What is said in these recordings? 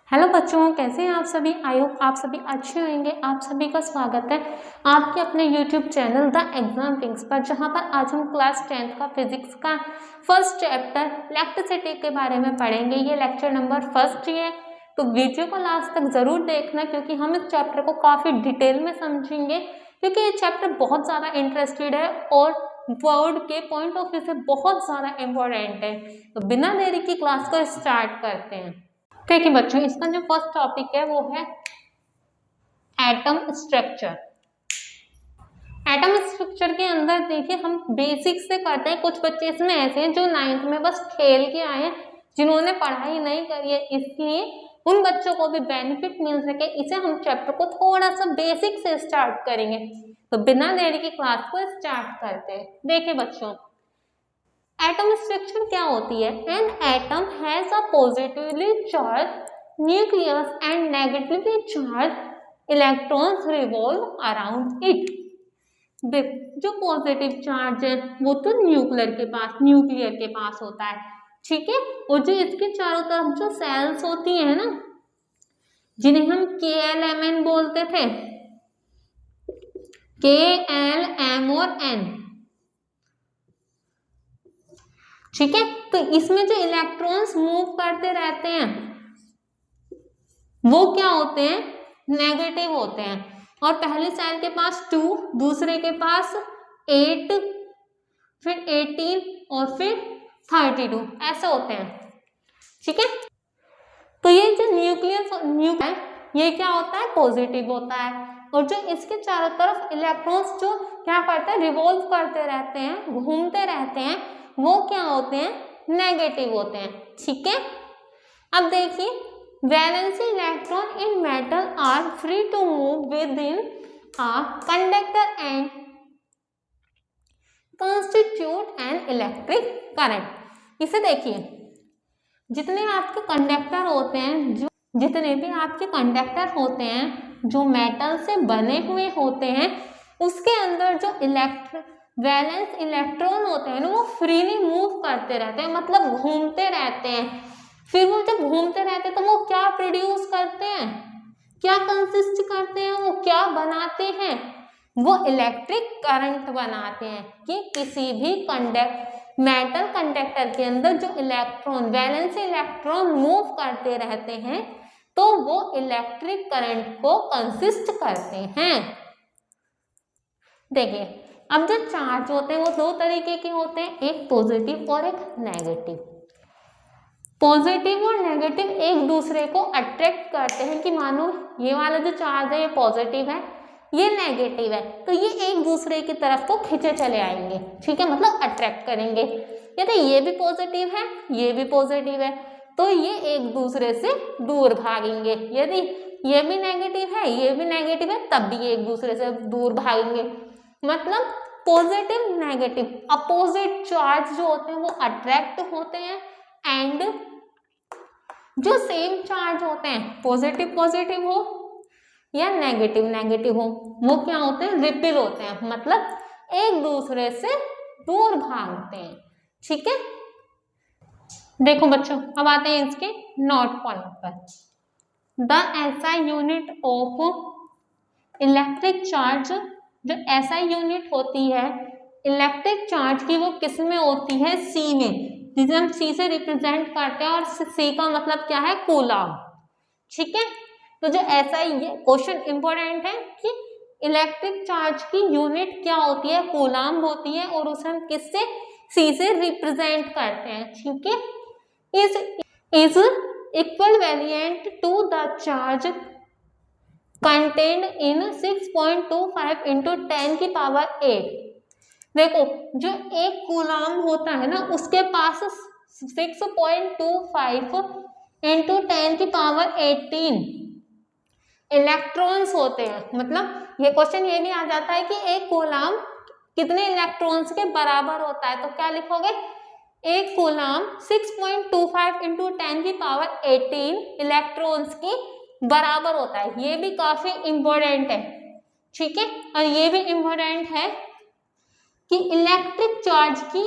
Hello बच्चों, कैसे हैं आप सभी। आई होप आप सभी अच्छे होंगे। आप सभी का स्वागत है आपके अपने YouTube channel the exam Kings पर, जहां पर आज हम क्लास 10th का फिजिक्स का फर्स्ट चैप्टर इलेक्ट्रिसिटी के बारे में पढ़ेंगे। ये लेक्चर नंबर फर्स्ट ही है, तो वीडियो को लास्ट तक जरूर देखना, क्योंकि हम इस चैप्टर को काफी डिटेल में समझेंगे, क्योंकि ये चैप्टर बहुत ज्यादा इंटरेस्टेड है और वर्ड के पॉइंट ऑफ व्यू से बहुत ज्यादा इम्पोर्टेंट है। तो बिना देरी की क्लास को स्टार्ट करते हैं। देखिए बच्चों, इसका जो फर्स्ट टॉपिक है वो है एटम स्ट्रक्चर। एटम स्ट्रक्चर के अंदर देखिए हम बेसिक से करते हैं। कुछ बच्चे इसमें ऐसे हैं जो 9th में बस खेल के आए हैं, जिन्होंने पढ़ाई नहीं करी है, इसलिए उन बच्चों को भी बेनिफिट मिल सके, इसे हम चैप्टर को थोड़ा सा बेसिक से स्टार्ट करेंगे। तो बिना देरी की क्लास को स्टार्ट करते हैं। देखिए बच्चों, एटम स्ट्रक्चर क्या होती है। An atom has a positively charge nucleus and negatively charge electrons revolve around it. जो पॉजिटिव चार्ज है वो तो न्यूक्लियर के पास होता है, ठीक है। और जो इसके चारों तरफ जो सेल्स होती है ना, जिन्हें हम KLMN बोलते थे, KLM और N, ठीक है। तो इसमें जो इलेक्ट्रॉन्स मूव करते रहते हैं वो क्या होते हैं, नेगेटिव होते हैं। और पहले सेल के पास 2, दूसरे के पास 8, फिर 18 और फिर 32, ऐसे होते हैं, ठीक है। तो ये जो न्यूक्लियस है ये क्या होता है, पॉजिटिव होता है। और जो इसके चारों तरफ इलेक्ट्रॉन्स जो क्या करते हैं, रिवॉल्व करते रहते हैं, घूमते रहते हैं, वो क्या होते हैं, नेगेटिव होते हैं, ठीक है। अब देखिए, valency electron in metal are free to move within a conductor and constitute an electric current. इसे देखिए, जितने आपके कंडक्टर होते हैं, जितने भी आपके कंडक्टर होते हैं जो मेटल से बने हुए होते हैं, उसके अंदर जो वैलेंस इलेक्ट्रॉन होते हैं ना, वो फ्रीली मूव करते रहते हैं, मतलब घूमते रहते हैं। फिर वो जब घूमते रहते हैं तो वो क्या प्रोड्यूस करते हैं, क्या कंसिस्ट करते हैं, वो क्या बनाते हैं, वो इलेक्ट्रिक करंट बनाते हैं। कि किसी भी मेटल कंडक्टर के अंदर जो इलेक्ट्रॉन, वैलेंस इलेक्ट्रॉन मूव करते रहते हैं, तो वो इलेक्ट्रिक करंट को कंसिस्ट करते हैं। देखिए, अब जो चार्ज होते हैं वो दो तरीके के होते हैं, एक पॉजिटिव और एक नेगेटिव। पॉजिटिव और नेगेटिव एक दूसरे को अट्रैक्ट करते हैं, कि मानो ये वाला जो चार्ज है ये पॉजिटिव है, ये नेगेटिव है, तो ये एक दूसरे की तरफ को खींचे चले आएंगे, ठीक है, मतलब अट्रैक्ट करेंगे। यदि ये भी पॉजिटिव है, ये भी पॉजिटिव है, तो ये एक दूसरे से दूर भागेंगे। यदि ये भी नेगेटिव है, ये भी नेगेटिव है, तब भी एक दूसरे से दूर भागेंगे। मतलब पॉजिटिव नेगेटिव अपोजिट चार्ज जो होते हैं वो अट्रैक्ट होते हैं, एंड जो सेम चार्ज होते हैं, पॉजिटिव पॉजिटिव हो या नेगेटिव नेगेटिव हो, वो क्या होते हैं, रिपेल होते हैं, मतलब एक दूसरे से दूर भागते हैं, ठीक है। देखो बच्चों, अब आते हैं इसके नोट पॉइंट पर। The SI unit of electric charge, जो SI यूनिट होती है इलेक्ट्रिक चार्ज की, वो किस में होती है, C में, जिसे हम C से रिप्रेजेंट करते हैं, और C का मतलब क्या है, कूलम, ठीक है। तो जो SI, ये क्वेश्चन इंपॉर्टेंट है कि इलेक्ट्रिक चार्ज की यूनिट क्या होती है, कूलम होती है, और उसे हम किससे, C से रिप्रेजेंट करते हैं, ठीक है। is equivalent to the charge contained in 6.25 into 10 की पावर 8। देखो, जो एक कूलम होता है ना, उसके पास 6.25 into 10 की पावर 18 इलेक्ट्रॉन्स होते हैं। मतलब ये क्वेश्चन ये भी आ जाता है कि एक कूलम कितने इलेक्ट्रॉन्स के बराबर होता है, तो क्या लिखोगे, एक कूलम 6.25 into 10 की पावर 18 इलेक्ट्रॉन्स की बराबर होता है। ये भी काफी इंपॉर्टेंट है, ठीक है। और ये भी इंपॉर्टेंट है कि इलेक्ट्रिक चार्ज की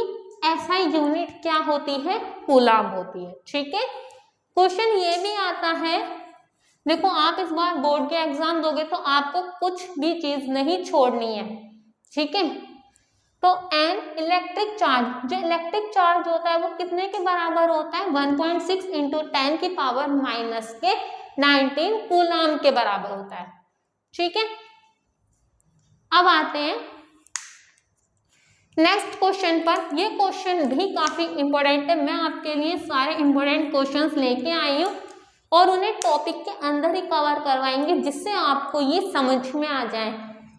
SI यूनिट क्या होती है, कूलम होती है, ठीक है। क्वेश्चन ये भी आता है देखो आप इस बार बोर्ड के एग्जाम दोगे तो आपको कुछ भी चीज नहीं छोड़नी है, ठीक है। तो एन इलेक्ट्रिक चार्ज, जो इलेक्ट्रिक चार्ज होता है वो कितने के बराबर होता है, 1.6 इंटू 10 की पावर माइनस के 19 कूलम के बराबर होता है, ठीक है। अब आते हैं नेक्स्ट क्वेश्चन पर। ये क्वेश्चन भी काफी इंपॉर्टेंट है, मैं आपके लिए सारे इंपॉर्टेंट क्वेश्चंस लेके आई हूँ और उन्हें टॉपिक के अंदर ही कवर करवाएंगे जिससे आपको ये समझ में आ जाए।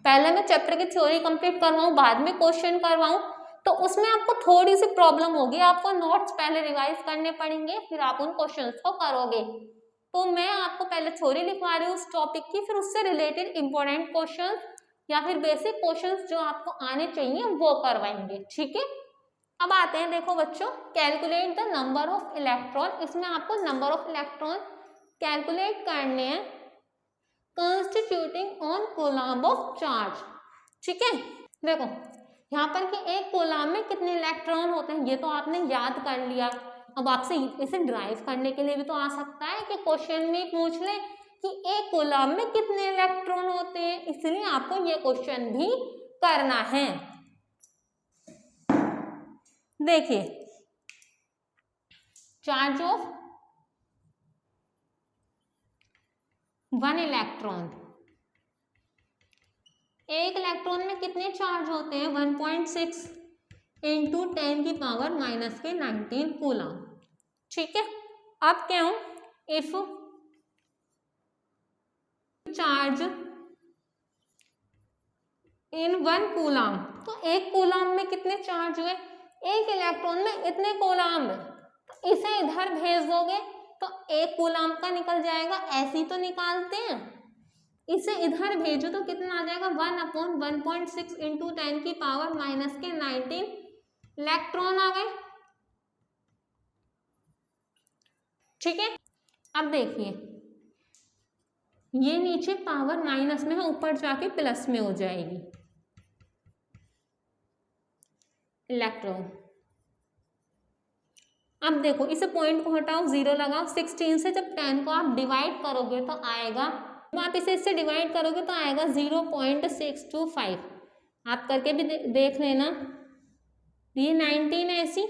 पहले मैं चैप्टर की थ्योरी कंप्लीट करवाऊँ, बाद में क्वेश्चन करवाऊँ, तो उसमें आपको थोड़ी सी प्रॉब्लम होगी, आपको नोट्स पहले रिवाइज करने पड़ेंगे, फिर आप उन क्वेश्चंस को करोगे। तो मैं आपको पहले थ्योरी लिखवा रही हूँ उस टॉपिक की, फिर उससे रिलेटेड इंपॉर्टेंट क्वेश्चन या फिर बेसिक क्वेश्चंस जो आपको आने चाहिए वो करवाएंगे, ठीक है। अब आते हैं, देखो बच्चों, calculate the number of electron. इसमें आपको नंबर ऑफ इलेक्ट्रॉन कैलकुलेट करने हैं constituting on coulomb of charge, ठीक है। देखो यहाँ पर कि एक कूलम में कितने इलेक्ट्रॉन होते हैं ये तो आपने याद कर लिया। अब आपसे इसे ड्राइव करने के लिए भी तो आ सकता है कि क्वेश्चन में पूछ ले कि एक कूलम में कितने इलेक्ट्रॉन होते हैं, इसलिए आपको ये क्वेश्चन भी करना है। देखिए चार्ज ऑफ 1 इलेक्ट्रॉन, एक इलेक्ट्रॉन में कितने चार्ज होते हैं, 1.6 इंटू 10 की पावर माइनस के 19 कूलम, ठीक है। अब क्या हूं, इफ चार्ज इन 1 कूलम, तो एक कूलम में कितने चार्ज हुए, एक इलेक्ट्रॉन में इतने कूलम, तो इसे इधर भेज दोगे तो एक कूलम का निकल जाएगा, ऐसे ही तो निकालते हैं। इसे इधर भेजो तो कितना आ जाएगा, 1/1.6 इंटू 10 की पावर माइनस के 19 इलेक्ट्रॉन आ गए, ठीक है। अब देखिए ये नीचे पावर माइनस में है, ऊपर जाके प्लस में हो जाएगी इलेक्ट्रॉन। अब देखो इसे पॉइंट को हटाओ, 0 लगाओ, 16 से जब 10 को आप डिवाइड करोगे तो आएगा, जब आप इसे इससे डिवाइड करोगे तो आएगा 0.625। आप करके भी देख लेना, ये 19 ऐसी।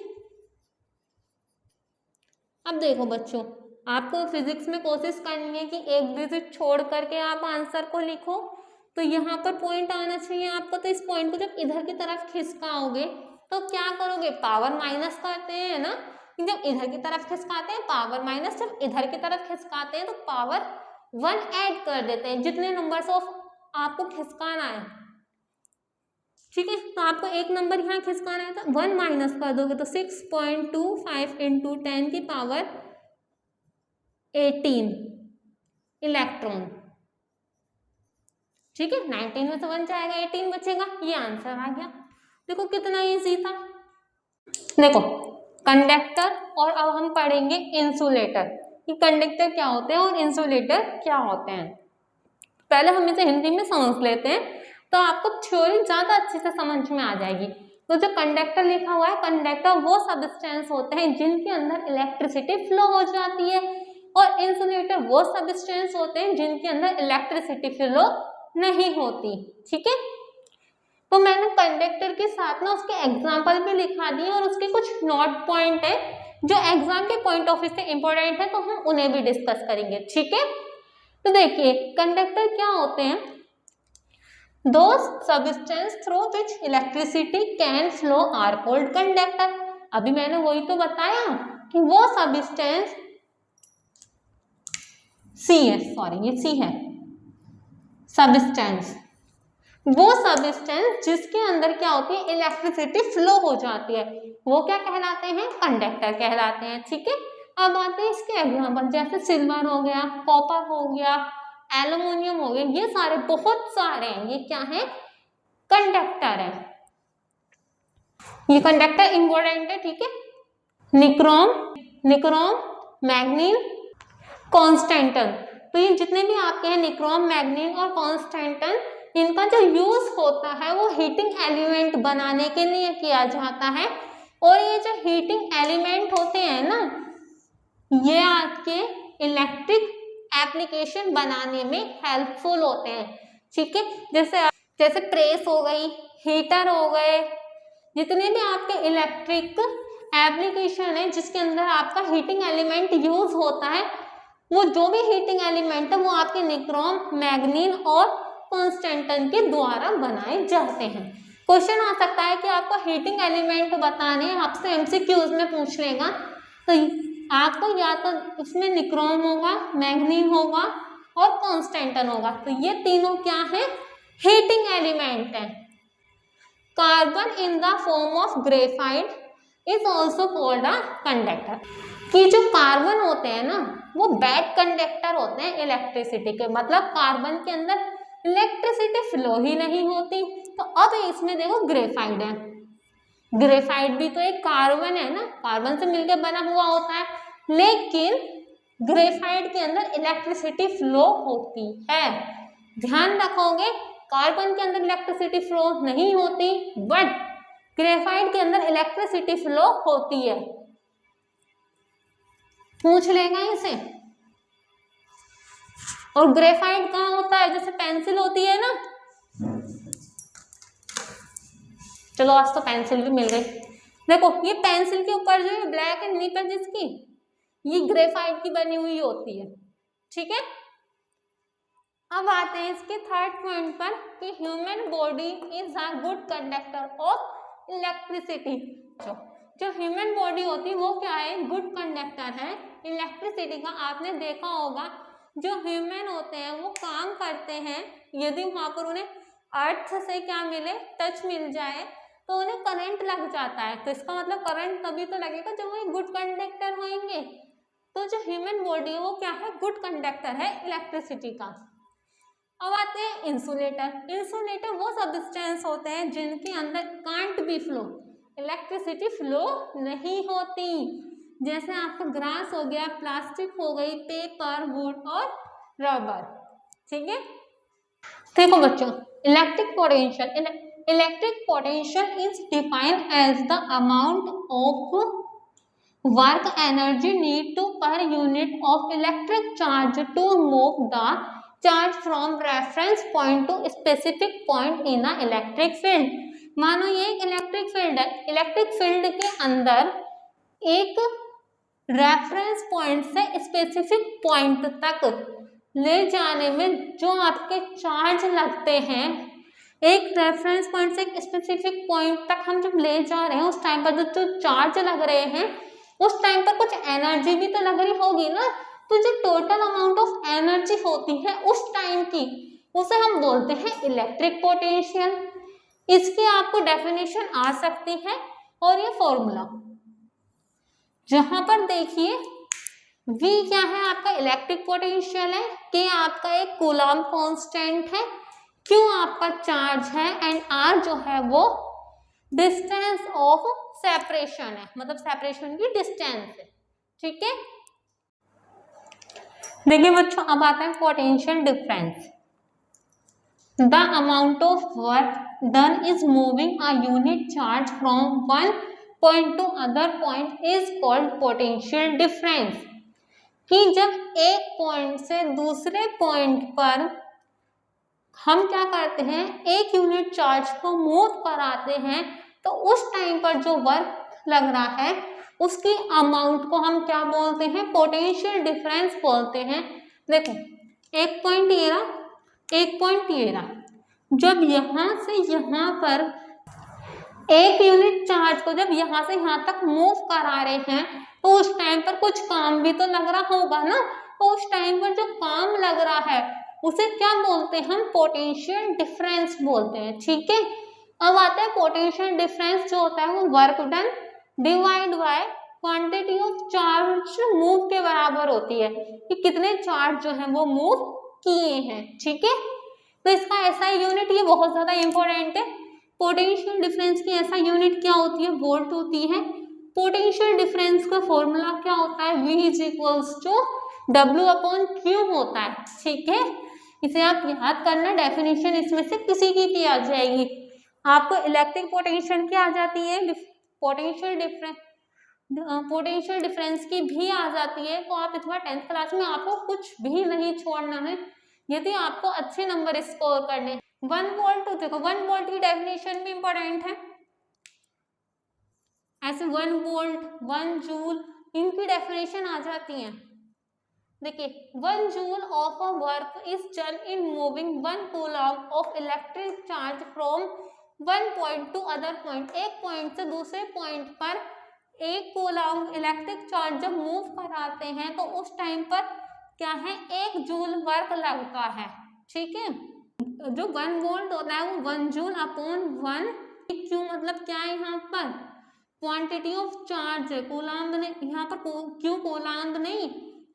अब देखो बच्चों, आपको फिजिक्स में कोशिश करनी है कि एक डिजिट छोड़ करके आप आंसर को लिखो, तो यहाँ पर पॉइंट आना चाहिए आपको। तो इस पॉइंट को जब इधर की तरफ खिसकाओगे तो क्या करोगे, पावर माइनस करते हैं ना, जब इधर की तरफ खिसकाते हैं पावर माइनस, जब इधर की तरफ खिसकाते हैं तो पावर 1 ऐड कर देते हैं, जितने नंबर्स ऑफ आपको खिसकाना है, ठीक है। तो आपको एक नंबर यहाँ खिसकाना है तो 1 माइनस कर दोगे तो 6.25 इंटू 10 की पावर 18 इलेक्ट्रॉन, ठीक है। 19 में से 1 जाएगा, 18 बचेगा, ये आंसर आ गया। देखो कितना इजी था। देखो कंडक्टर, और अब हम पढ़ेंगे इंसुलेटर, कि कंडक्टर क्या होते हैं और इंसुलेटर क्या होते हैं। पहले हम इसे हिंदी में समझ लेते हैं तो आपको थ्योरी ज्यादा अच्छे से समझ में आ जाएगी। तो जो कंडक्टर लिखा हुआ है, कंडक्टर वो सब्सटेंस होते हैं जिनके अंदर इलेक्ट्रिसिटी फ्लो हो जाती है, और इंसुलेटर वो सब्सटेंस होते हैं जिनके अंदर इलेक्ट्रिसिटी फ्लो नहीं होती, ठीक है। तो मैंने कंडक्टर के साथ ना उसके एग्जाम्पल भी लिखा दिए और उसके कुछ नोट पॉइंट है जो एग्जाम के पॉइंट ऑफ व्यू से इंपॉर्टेंट है, तो हम उन्हें भी डिस्कस करेंगे, ठीक है। तो देखिए कंडक्टर क्या होते हैं, those substances through which electricity can flow are called conductor। अभी मैंने वही तो बताया कि वो सब्सटेंस सी है, सॉरी ये सी है, सब्सटेंस, वो सब्सटेंस जिसके अंदर क्या होती है, इलेक्ट्रिसिटी फ्लो हो जाती है, वो क्या कहलाते हैं, कंडक्टर कहलाते हैं, ठीक है। अब आते हैं इसके एग्जाम्पल, जैसे सिल्वर हो गया, कॉपर हो गया, एल्युमिनियम हो गया, ये सारे बहुत सारे हैं, ये क्या है, कंडक्टर है, ये कंडक्टर इंपॉर्टेंट है, ठीक है। निक्रोम, मैग्नीन, कॉन्स्टेंटन, तो ये जितने भी आपके हैं निक्रोम, मैग्नीन और कॉन्स्टेंटन, इनका जो यूज होता है वो हीटिंग एलिमेंट बनाने के लिए किया जाता है। और ये जो हीटिंग एलिमेंट होते हैं ना, ये आपके इलेक्ट्रिक एप्लीकेशन बनाने में हेल्पफुल होते हैं। ठीक है, जैसे प्रेस हो गई, हीटर हो गए, जितने भी आपके इलेक्ट्रिक एप्लीकेशन है जिसके अंदर आपका हीटिंग एलिमेंट यूज होता है, वो जो भी हीटिंग एलिमेंट है वो आपके निक्रोम, मैग्नीन और कॉन्स्टेंटन के द्वारा बनाए जाते हैं। क्वेश्चन आ सकता है कि आपको हीटिंग एलिमेंट बताने हैं, आपसे एमसीक्यूज में पूछ लेगा, तो आपको या तो इसमें निक्रोम होगा, मैग्नीन होगा और कॉन्स्टेंटन होगा। तो ये तीनों क्या है? हीटिंग एलिमेंट है। Carbon in the form of graphite is also called a conductor. कि जो कार्बन होते हैं ना वो बैड कंडक्टर होते हैं इलेक्ट्रिसिटी के, मतलब कार्बन के अंदर इलेक्ट्रिसिटी फ्लो ही नहीं होती। तो अब इसमें देखो ग्रेफाइट है, ग्रेफाइट भी तो एक कार्बन है ना, कार्बन से मिलकर बना हुआ होता है, लेकिन ग्रेफाइट के अंदर इलेक्ट्रिसिटी फ्लो होती है। ध्यान रखोगे, कार्बन के अंदर इलेक्ट्रिसिटी फ्लो नहीं होती, बट ग्रेफाइट के अंदर इलेक्ट्रिसिटी फ्लो होती है। पूछ लेगा इसे। और ग्रेफाइट कहाँ होता है? जैसे पेंसिल होती है ना, चलो आज तो पेंसिल भी मिल गई। देखो ये पेंसिल के ऊपर जो है ब्लैक एंड निप है जिसकी, ये ग्रेफाइट की बनी हुई होती है। ठीक है, अब आते हैं इसके थर्ड पॉइंट पर कि human body is a good conductor of electricity. जो ह्यूमन बॉडी होती है वो क्या है? गुड कंडक्टर है इलेक्ट्रिसिटी का। आपने देखा होगा जो ह्यूमन होते हैं वो काम करते हैं, यदि वहां पर उन्हें अर्थ से क्या मिले, टच मिल जाए, तो उन्हें करंट लग जाता है। तो इसका मतलब करंट तभी तो लगेगा जब वो गुड कंडक्टर होंगे। तो जो ह्यूमन बॉडी है वो क्या है? गुड कंडक्टर है इलेक्ट्रिसिटी का। अब आते हैं इंसुलेटर। इंसुलेटर वो सब्सटेंस होते हैं जिनके अंदर can't be flow, electricity flow नहीं होती। जैसे आपका ग्लास हो गया, प्लास्टिक हो गई, पेपर, वुड और रबर। ठीक है, देखो बच्चों, electric potential is defined as the amount of work energy need to per unit of electric charge to move the charge from reference point to specific point in a electric field. मानो ये एक electric field है, electric field के अंदर एक reference point से specific point तक ले जाने में जो आपके चार्ज लगते हैं, एक रेफरेंस पॉइंट से एक स्पेसिफिक पॉइंट तक हम जब ले जा रहे हैं उस टाइम पर जो चार्ज लग रहे हैं उस टाइम पर कुछ एनर्जी भी तो लग रही होगी ना। तो जो टोटल अमाउंट ऑफ एनर्जी होती है उस टाइम की, उसे हम बोलते हैं इलेक्ट्रिक पोटेंशियल। इसकी आपको डेफिनेशन आ सकती है और ये फॉर्मूला जहां पर देखिए V क्या है? आपका इलेक्ट्रिक पोटेंशियल है, K आपका एक कूलम्ब कांस्टेंट है, Q आपका चार्ज है एंड R जो है वो डिस्टेंस ऑफ सेपरेशन है, मतलब सेपरेशन की डिस्टेंस है। ठीक है, देखिए बच्चों अब आता है potential difference. The amount of work done is moving a unit charge from one point two other point is called potential difference. कि जब एक पॉइंट से दूसरे पॉइंट पर हम क्या करते हैं, एक यूनिट चार्ज को मूव कराते हैं, तो उस टाइम पर जो वर्क लग रहा है उसकी अमाउंट को हम क्या बोलते हैं? पोटेंशियल डिफरेंस बोलते हैं। देखो एक पॉइंट ये रहा, एक पॉइंट ये रहा, जब यहाँ से यहाँ पर एक यूनिट चार्ज को जब यहाँ से यहाँ तक मूव करा रहे हैं तो उस टाइम पर कुछ काम भी तो लग रहा होगा ना। तो उस टाइम पर जो काम लग रहा है उसे क्या बोलते हैं? हम पोटेंशियल डिफरेंस बोलते हैं। ठीक है, अब आता है पोटेंशियल डिफरेंस जो होता है वो work done divide by quantity of charge move के बराबर होती है, कि कितने चार्ज जो है वो मूव किए हैं। ठीक है, तो इसका ऐसा यूनिट ये बहुत ज्यादा इंपॉर्टेंट है। पोटेंशियल डिफरेंस की ऐसा यूनिट क्या होती है? वोल्ट होती है। पोटेंशियल डिफरेंस का फॉर्मूला क्या होता है? V is equals to W/Q होता है। ठीक है, इसे आप याद करना, डेफिनेशन इसमें से किसी की आ जाएगी। आपको इलेक्ट्रिक पोटेंशियल क्या आ जाती है? पोटेंशियल डिफरेंस पोटेंशियल डिफरेंस की भी आ जाती है, तो आप इस बार 10th क्लास में आपको कुछ भी नहीं छोड़ना है यदि आपको अच्छे नंबर स्कोर करने। 1 वोल्ट, देखो 1 वोल्ट की डेफिनेशन भी इंपॉर्टेंट है, ऐसे 1 वोल्ट 1 जूल इनकी डेफिनेशन आ जाती है। देखिए 1 joule of a work is done in moving 1 coulomb of electric charge from one point two other point. एक पॉइंट से दूसरे पॉइंट पर एक कूलम इलेक्ट्रिक चार्ज जब मूव कराते हैं तो उस टाइम पर क्या है, 1 जूल वर्क लगता है। ठीक है, जो 1 वोल्ट होता है वो 1 जूल अपॉन 1 क्यू, मतलब क्या है यहाँ पर क्वांटिटी ऑफ चार्ज है, कूलम्ब नहीं, यहाँ पर क्यू कूलम्ब नहीं,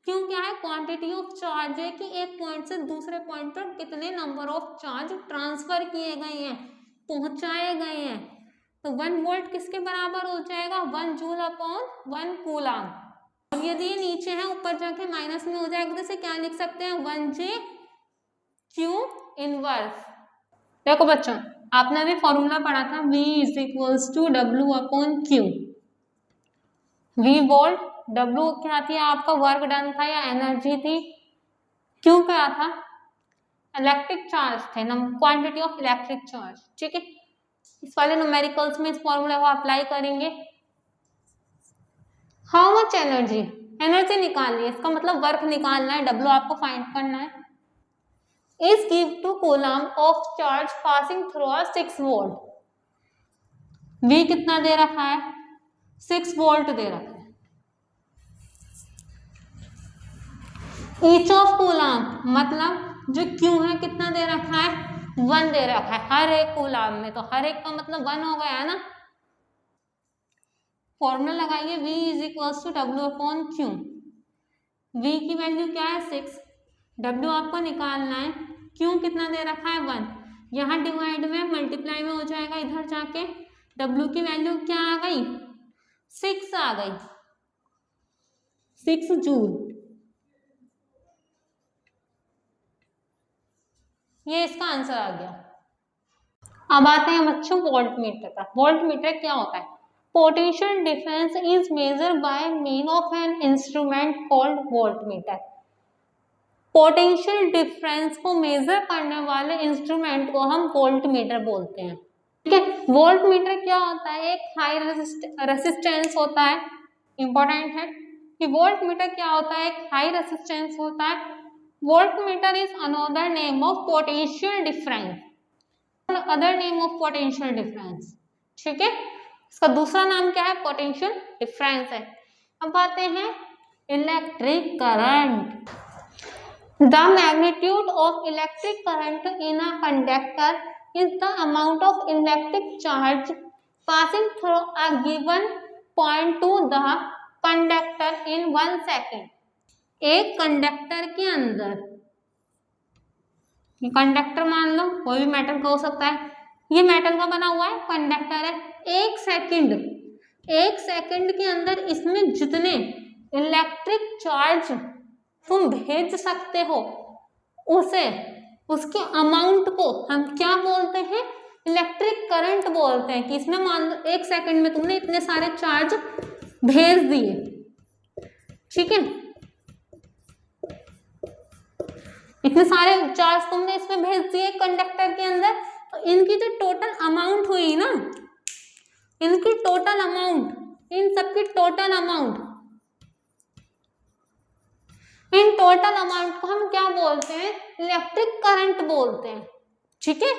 क्यों क्या है क्वांटिटी ऑफ चार्ज है कि एक पॉइंट से दूसरे पॉइंट पर कितने नंबर ऑफ चार्ज ट्रांसफर किए गए हैं, पहुंचाए गए हैं। तो 1 वोल्ट किसके बराबर हो जाएगा, 1 जूल अपॉन 1 कूलम। अब यदि ये नीचे है ऊपर जाके माइनस में हो जाएगा तो इसे क्या लिख सकते हैं, 1J क्यू इनवर्स। देखो बच्चों आपने अभी फॉर्मूला पढ़ा था V is equals to W upon Q। V volt, W क्या थी आपका वर्क डन था या एनर्जी थी, Q क्या था इलेक्ट्रिक चार्ज थे, क्वांटिटी ऑफ इलेक्ट्रिक चार्ज। ठीक है, इस वाले न्यूमेरिकल्स में इस फॉर्मूला को अप्लाई करेंगे। हाउ मच एनर्जी, एनर्जी निकालनी है, इसका मतलब वर्क निकालना है, W आपको फाइंड करना है। Is give to coulomb of charge passing through a 6 volt. V कितना दे रखा है, 6 वोल्ट दे रखा है। ईच ऑफ कूलम मतलब जो Q है कितना दे रखा है, 1 दे रखा है हर एक कूलम में, तो हर एक का मतलब 1 हो गया है ना। फॉर्मूला लगाइए V is equals to W upon Q। V की वैल्यू क्या है 6, W आपको निकालना है, Q कितना दे रखा है 1, यहाँ डिवाइड में मल्टीप्लाई में हो जाएगा, इधर जाके W की वैल्यू क्या आ गई 6 आ गई, 6 जूल। ये इसका आंसर आ गया। अब आते हैं बच्चों वोल्ट मीटर पर। वोल्ट मीटर क्या होता है, potential difference is measure by mean of an instrument called volt meter. Potential difference को मेजर करने वाले इंस्ट्रूमेंट को हम वोल्ट मीटर बोलते हैं। ठीक है, वोल्ट मीटर क्या होता है, एक हाई रेसिस्टेंस होता है, इंपॉर्टेंट है कि वोल्ट मीटर क्या होता है, एक हाई रेसिस्टेंस होता है। Volt meter is another name of potential difference, other name of potential difference. ठीक है, इसका दूसरा नाम क्या है, पोटेंशियल डिफरेंस है। अब आते हैं electric current. The magnitude of electric current in a conductor is the amount of electric charge passing through a given point two the conductor in 1 second. एक कंडक्टर के अंदर, कंडक्टर मान लो कोई भी मेटल का हो सकता है, ये मेटल का बना हुआ है कंडक्टर है, एक सेकंड के अंदर इसमें जितने इलेक्ट्रिक चार्ज तुम भेज सकते हो उसे, उसके अमाउंट को हम क्या बोलते हैं, इलेक्ट्रिक करंट बोलते हैं। कि इसमें मान लो 1 सेकंड में तुमने इतने सारे चार्ज भेज दिए, ठीक है, इतने सारे चार्ज तुमने इसमें भेज दिए कंडक्टर के अंदर, तो इनकी जो टोटल अमाउंट हुई ना, इनकी टोटल अमाउंट, इन सबकी total amount, in total amount को हम क्या बोलते हैं, इलेक्ट्रिक करंट बोलते हैं। ठीक है,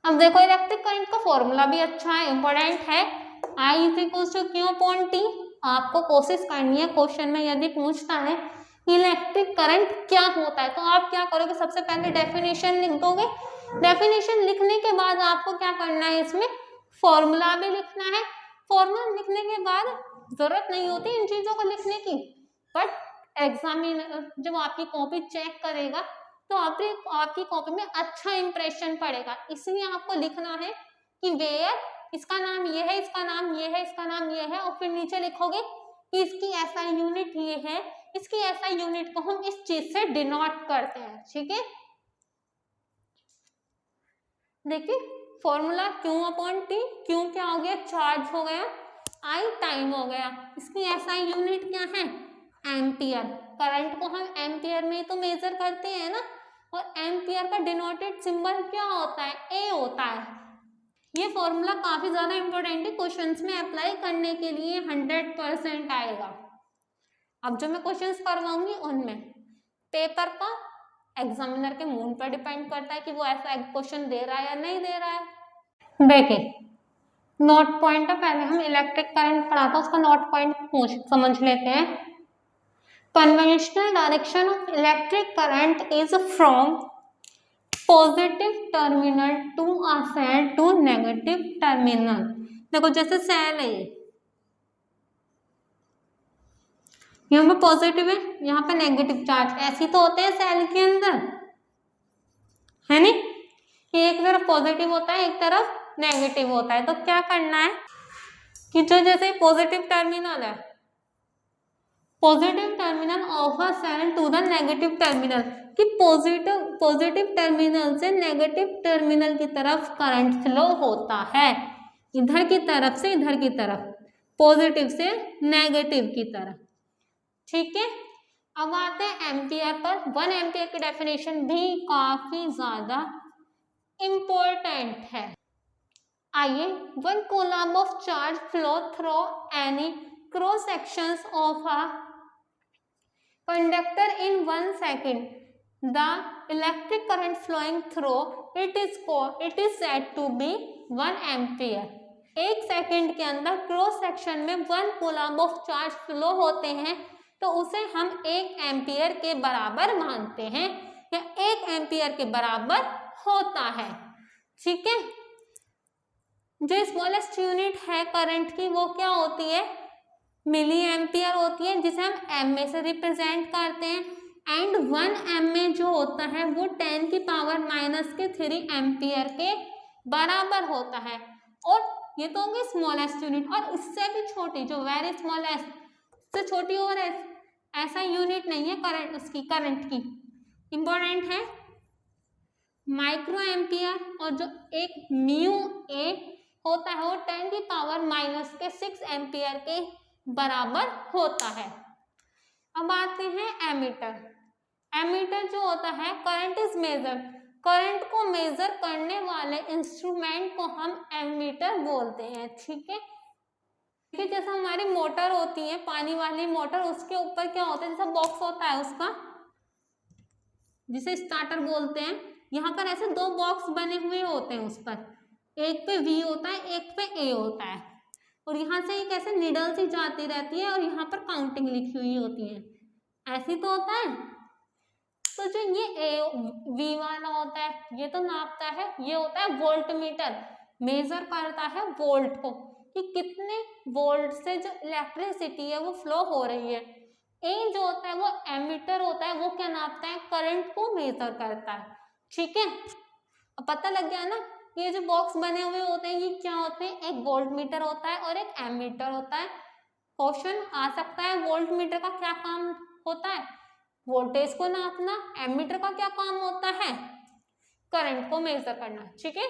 अब देखो इलेक्ट्रिक करंट का फॉर्मूला भी अच्छा है, इंपॉर्टेंट है, I is equals to Q upon T। आपको कोशिश करनी है क्वेश्चन में यदि पूछता है इलेक्ट्रिक करंट क्या होता है, तो आप क्या करोगे, सबसे पहले डेफिनेशन लिख दोगे। डेफिनेशन लिखने के बाद आपको क्या करना है, इसमें फॉर्मूला भी लिखना है। फॉर्मूला लिखने के बाद जरूरत नहीं होती इन चीजों को लिखने की, बट एग्जामिनर जब आपकी कॉपी चेक करेगा तो आपकी कॉपी में अच्छा इंप्रेशन पड़ेगा। इसलिए आपको लिखना है कि वेयर, इसका नाम ये है, इसका नाम ये है, इसका नाम ये है, और फिर नीचे लिखोगे कि इसकी SI यूनिट ये है, इसकी SI यूनिट को हम इस चीज से डिनोट करते हैं। ठीक है, देखिए formula Q upon T, Q क्या हो गया, चार्ज हो गया, आई टाइम हो गया, इसकी एसआई यूनिट क्या है, एम्पियर। करंट को हम एम्पियर में तो मेजर करते हैं ना, और एम्पियर का डिनोटेड सिंबल क्या होता है, ए होता है। ये फॉर्मूला काफी ज्यादा इंपॉर्टेंट है, क्वेश्चंस में अप्लाई करने के लिए 100% आएगा। अब जो मैं क्वेश्चंस करवाऊंगी उनमें पेपर का एग्जामिनर के मूड पर डिपेंड करता है कि वो ऐसा क्वेश्चन दे रहा है या नहीं दे रहा है। देखिए नोट पॉइंट है, पहले हम इलेक्ट्रिक करंट पढ़ा था, उसका नोट पॉइंट समझ लेते हैं। Conventional direction of electric current is from positive terminal to a cell to negative terminal. देखो जैसे सेल है, यहाँ पे पॉजिटिव है, यहाँ पे नेगेटिव चार्ज, ऐसी तो होते हैं सेल के अंदर, है नी, कि एक तरफ पॉजिटिव होता है एक तरफ नेगेटिव होता है। तो क्या करना है कि जो जैसे पॉजिटिव टर्मिनल है, positive terminal of a cell to the negative terminal, कि पॉजिटिव टर्मिनल से नेगेटिव टर्मिनल की तरफ करंट फ्लो होता है, इधर की तरफ से इधर की तरफ, पॉजिटिव से नेगेटिव की तरफ। ठीक है, अब आते हैं एम्पियर पर। 1 एम्पियर की डेफिनेशन भी काफी ज्यादा इंपॉर्टेंट है। आइए, 1 coulomb of charge flow through any cross sections of a conductor in 1 second, the electric current flowing through it is said to be 1 ampere. 1 second के अंदर क्रॉस सेक्शन में 1 coulomb of charge flow होते हैं, तो उसे हम 1 ampere के बराबर मानते हैं, या 1 एम्पियर के बराबर होता है। ठीक है, जो स्मॉलेस्ट यूनिट है करंट की वो क्या होती है, मिली एम्पियर होती है, जिसे हम एम में से रिप्रेजेंट करते हैं। एंड 1 एम में जो होता है वो 10 की पावर -3 एम्पियर के बराबर होता है। और ये तो होंगे स्मॉलेस्ट यूनिट, और इससे भी छोटी जो वेरी स्मॉलेस्ट से छोटी और ऐसा यूनिट नहीं है करंट, उसकी करंट की इंपॉर्टेंट है माइक्रो एम्पियर, और जो एक म्यू ए होता है वो 10 की पावर -6 एम्पियर के बराबर होता है। अब आते हैं एमीटर। एमीटर जो होता है, करंट इज मेजर, करंट को मेजर करने वाले इंस्ट्रूमेंट को हम एमीटर बोलते हैं। ठीक है, जैसे हमारी मोटर होती है, पानी वाली मोटर, उसके ऊपर क्या होता है, जैसा बॉक्स होता है उसका, जिसे स्टार्टर बोलते हैं, यहाँ पर ऐसे 2 बॉक्स बने हुए होते हैं उस पर, एक पे V होता है एक पे A होता है, और यहाँ से एक ऐसे निडल सी जाती रहती है और यहाँ पर काउंटिंग लिखी हुई होती है, ऐसी तो होता है। तो जो ये V वाला होता है ये तो नापता है, ये होता है वोल्ट मीटर, मेजर करता है वोल्ट को, कि कितने वोल्ट से जो इलेक्ट्रिसिटी है वो फ्लो हो रही है। ए जो होता है वो एमीटर होता है, वो क्या नापता है, करंट को मेजर करता है। ठीक है, अब पता लग गया ना, ये जो बॉक्स बने हुए होते हैं ये क्या होते हैं, एक वोल्ट मीटर होता है और एक एमीटर होता है। क्वेश्चन आ सकता है वोल्ट मीटर का क्या काम होता है, वोल्टेज को नापना, एमीटर का क्या काम होता है, करंट को मेजर करना। ठीक है,